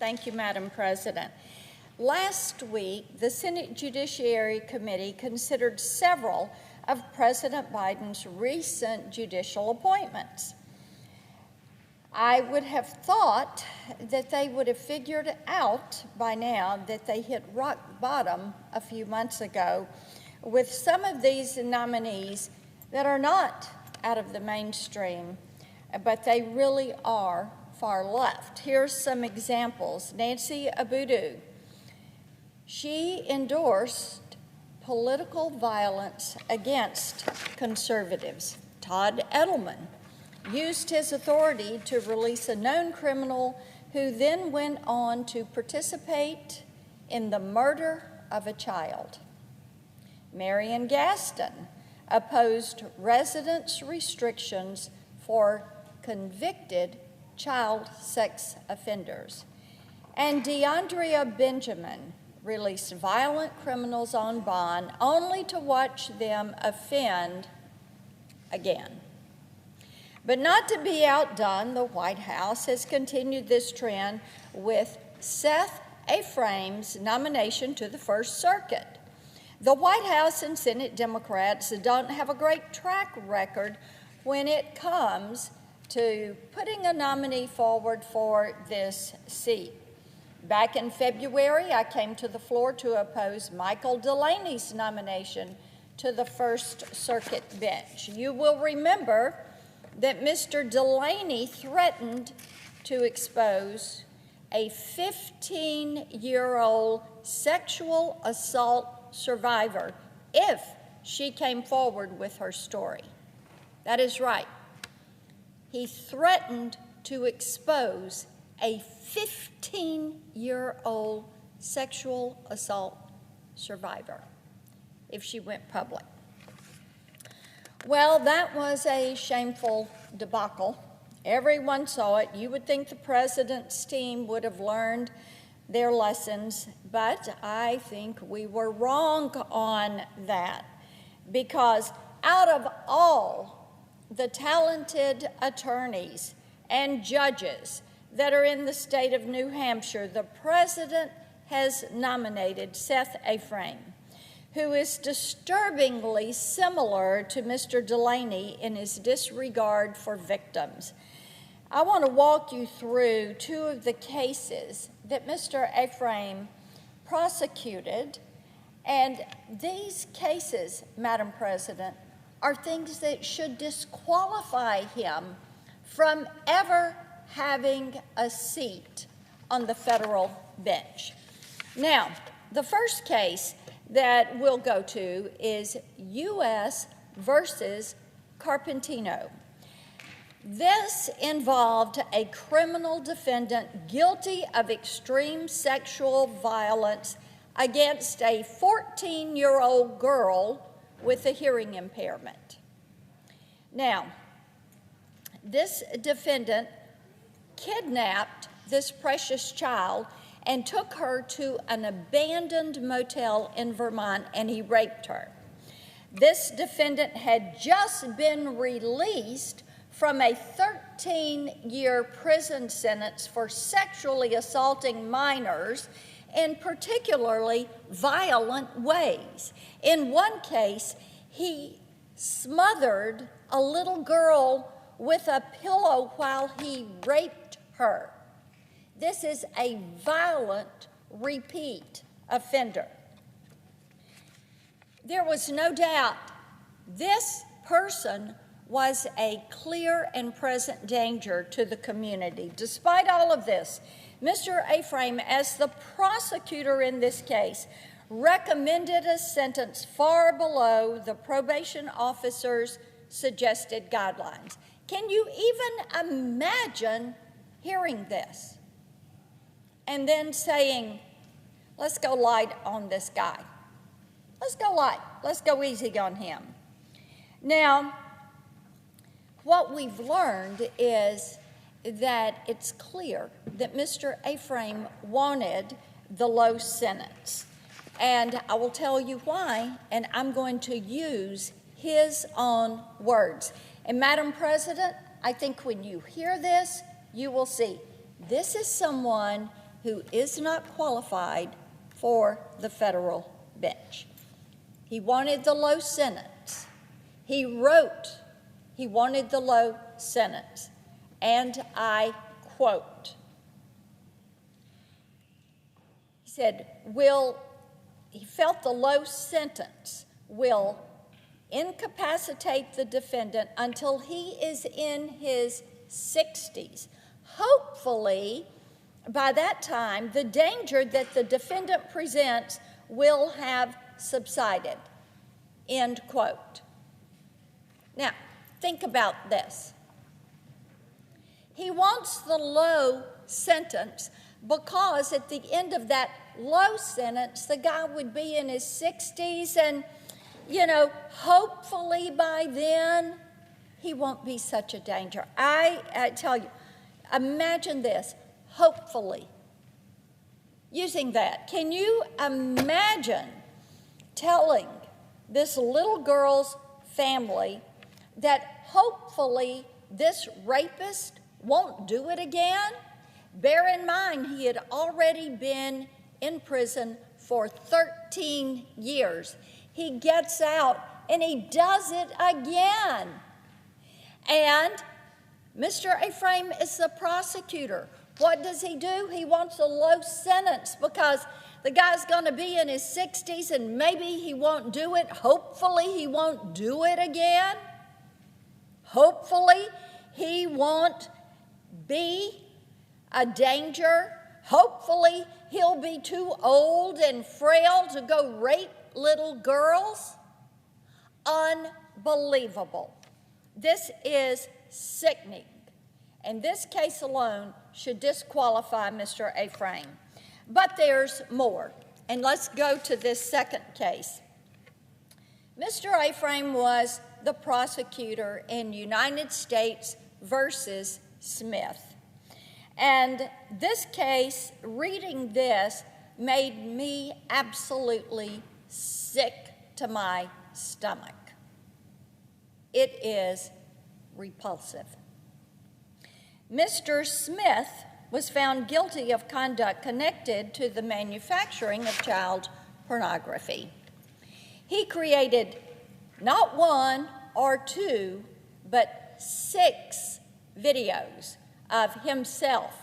Thank you, Madam President. Last week, the Senate Judiciary Committee considered several of President Biden's recent judicial appointments. I would have thought that they would have figured out by now that they hit rock bottom a few months ago with some of these nominees that are not out of the mainstream, but they really are far left. Here's some examples. Nancy Abudu. She endorsed political violence against conservatives. Todd Edelman used his authority to release a known criminal who then went on to participate in the murder of a child. Marion Gaston opposed residence restrictions for convicted child sex offenders. And DeAndrea Benjamin released violent criminals on bond only to watch them offend again. But not to be outdone, the White House has continued this trend with Seth Aframe's nomination to the First Circuit. The White House and Senate Democrats don't have a great track record when it comes to putting a nominee forward for this seat. Back in February, I came to the floor to oppose Michael Delaney's nomination to the First Circuit bench. You will remember that Mr. Delaney threatened to expose a 15-year-old sexual assault survivor if she came forward with her story. That is right. He threatened to expose a 15-year-old sexual assault survivor if she went public. Well, that was a shameful debacle. Everyone saw it. You would think the president's team would have learned their lessons, but I think we were wrong on that, because out of all the talented attorneys and judges that are in the state of New Hampshire, the president has nominated Seth Aframe, who is disturbingly similar to Mr. Delaney in his disregard for victims. I want to walk you through two of the cases that Mr. Aframe prosecuted, and these cases, Madam President, are things that should disqualify him from ever having a seat on the federal bench. Now, the first case that we'll go to is U.S. versus Carpentino. This involved a criminal defendant guilty of extreme sexual violence against a 14-year-old girl with a hearing impairment. Now, this defendant kidnapped this precious child and took her to an abandoned motel in Vermont, and he raped her. This defendant had just been released from a 13-year prison sentence for sexually assaulting minors in particularly violent ways. In one case, he smothered a little girl with a pillow while he raped her. This is a violent repeat offender. There was no doubt this person was a clear and present danger to the community. Despite all of this, Mr. Aframe, as the prosecutor in this case, recommended a sentence far below the probation officer's suggested guidelines. Can you even imagine hearing this and then saying, let's go light on this guy? Let's go light. Let's go easy on him. Now, what we've learned is that it's clear that Mr. Aframe wanted the low sentence. And I will tell you why, and I'm going to use his own words. And Madam President, I think when you hear this, you will see this is someone who is not qualified for the federal bench. He wanted the low sentence. He wrote he wanted the low sentence, and I quote, he said, he felt the low sentence will incapacitate the defendant until he is in his 60s. Hopefully, by that time, the danger that the defendant presents will have subsided, end quote. Now, think about this. He wants the low sentence because at the end of that low sentence, the guy would be in his 60s and, hopefully by then, he won't be such a danger. I tell you, imagine this, hopefully. Using that, can you imagine telling this little girl's family that hopefully this rapist won't do it again? Bear in mind, he had already been in prison for 13 years. He gets out and he does it again. And Mr. Aframe is the prosecutor. What does he do? He wants a low sentence because the guy's going to be in his 60s and maybe he won't do it. Hopefully he won't do it again. Hopefully he won't be a danger. Hopefully he'll be too old and frail to go rape little girls. Unbelievable. This is sickening. And this case alone should disqualify Mr. Aframe. But there's more. And let's go to this second case. Mr. Aframe was the prosecutor in United States versus Smith. And this case, reading this, made me absolutely sick to my stomach. It is repulsive. Mr. Smith was found guilty of conduct connected to the manufacturing of child pornography. He created not one or two, but 6 videos of himself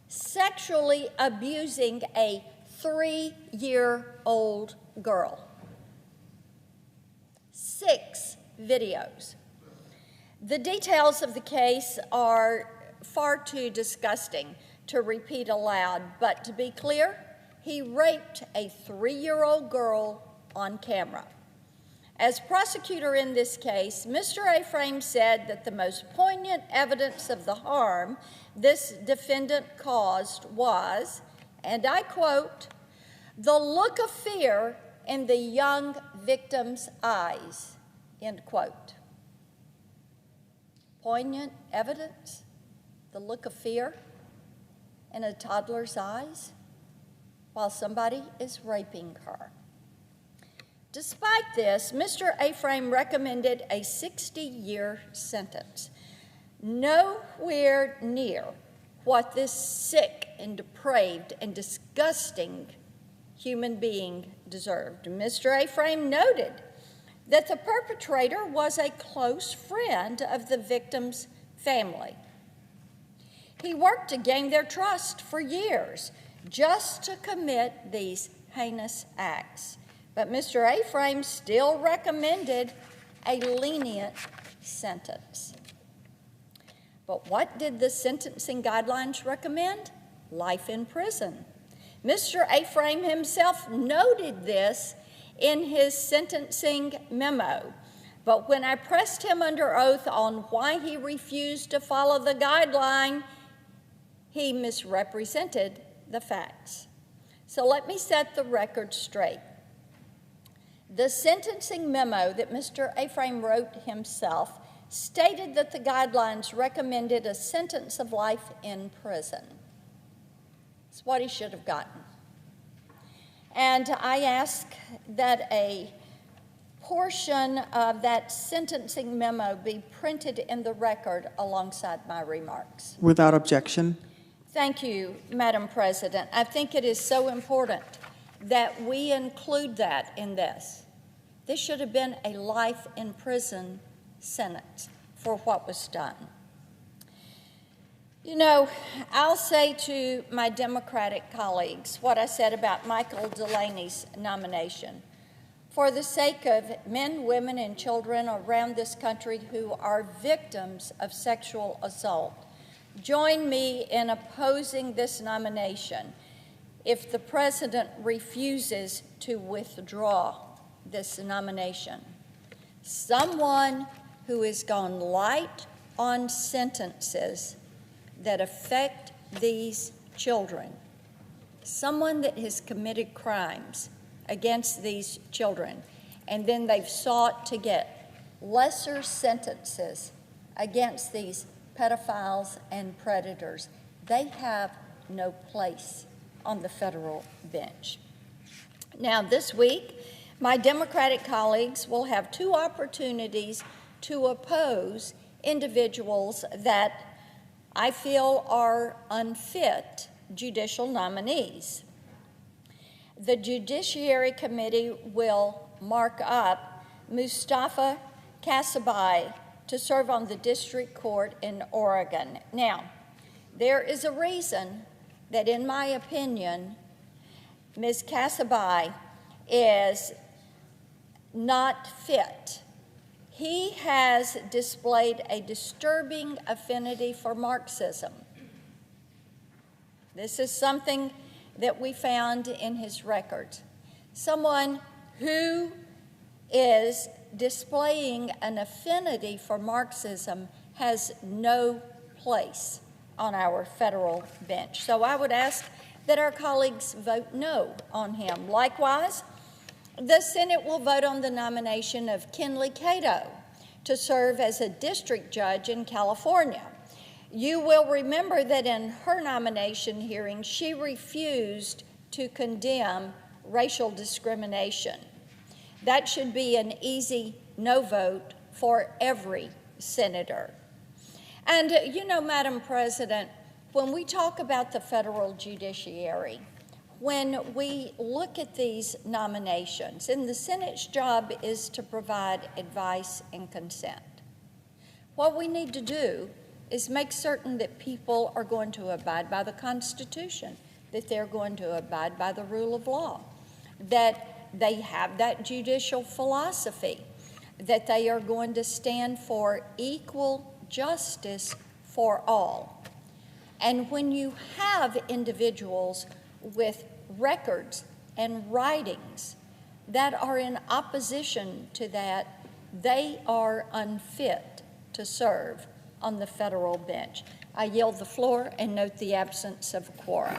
sexually abusing a 3-year-old girl. 6 videos. The details of the case are far too disgusting to repeat aloud, but to be clear, he raped a 3-year-old girl on camera. As prosecutor in this case, Mr. Aframe said that the most poignant evidence of the harm this defendant caused was, and I quote, the look of fear in the young victim's eyes, end quote. Poignant evidence? The look of fear in a toddler's eyes while somebody is raping her. Despite this, Mr. Aframe recommended a 60-year sentence, nowhere near what this sick and depraved and disgusting human being deserved. Mr. Aframe noted that the perpetrator was a close friend of the victim's family. He worked to gain their trust for years just to commit these heinous acts. But Mr. Aframe still recommended a lenient sentence. But what did the sentencing guidelines recommend? Life in prison. Mr. Aframe himself noted this in his sentencing memo. But when I pressed him under oath on why he refused to follow the guideline, he misrepresented the facts. So let me set the record straight. The sentencing memo that Mr. Aframe wrote himself stated that the guidelines recommended a sentence of life in prison. It's what he should have gotten. And I ask that a portion of that sentencing memo be printed in the record alongside my remarks. Without objection. Thank you, Madam President. I think it is so important that we include that in this. This should have been a life in prison sentence for what was done. You know, I'll say to my Democratic colleagues what I said about Michael Delaney's nomination. For the sake of men, women, and children around this country who are victims of sexual assault, join me in opposing this nomination if the President refuses to withdraw this nomination. Someone who has gone light on sentences that affect these children, someone that has committed crimes against these children, and then they've sought to get lesser sentences against these pedophiles and predators. They have no place on the federal bench. Now, this week, my Democratic colleagues will have two opportunities to oppose individuals that I feel are unfit judicial nominees. The Judiciary Committee will mark up Mustafa Kasabai to serve on the District Court in Oregon. Now, there is a reason that, in my opinion, Ms. Kasabai is not fit. He has displayed a disturbing affinity for Marxism. This is something that we found in his records. Someone who is displaying an affinity for Marxism has no place on our federal bench. So I would ask that our colleagues vote no on him. Likewise, the Senate will vote on the nomination of Kinley Cato to serve as a district judge in California. You will remember that in her nomination hearing, she refused to condemn racial discrimination. That should be an easy no vote for every senator. And you know, Madam President, when we talk about the federal judiciary, when we look at these nominations, and the Senate's job is to provide advice and consent, what we need to do is make certain that people are going to abide by the Constitution, that they're going to abide by the rule of law, that they have that judicial philosophy, that they are going to stand for equal justice for all. And when you have individuals with records and writings that are in opposition to that, they are unfit to serve on the federal bench. I yield the floor and note the absence of a quorum.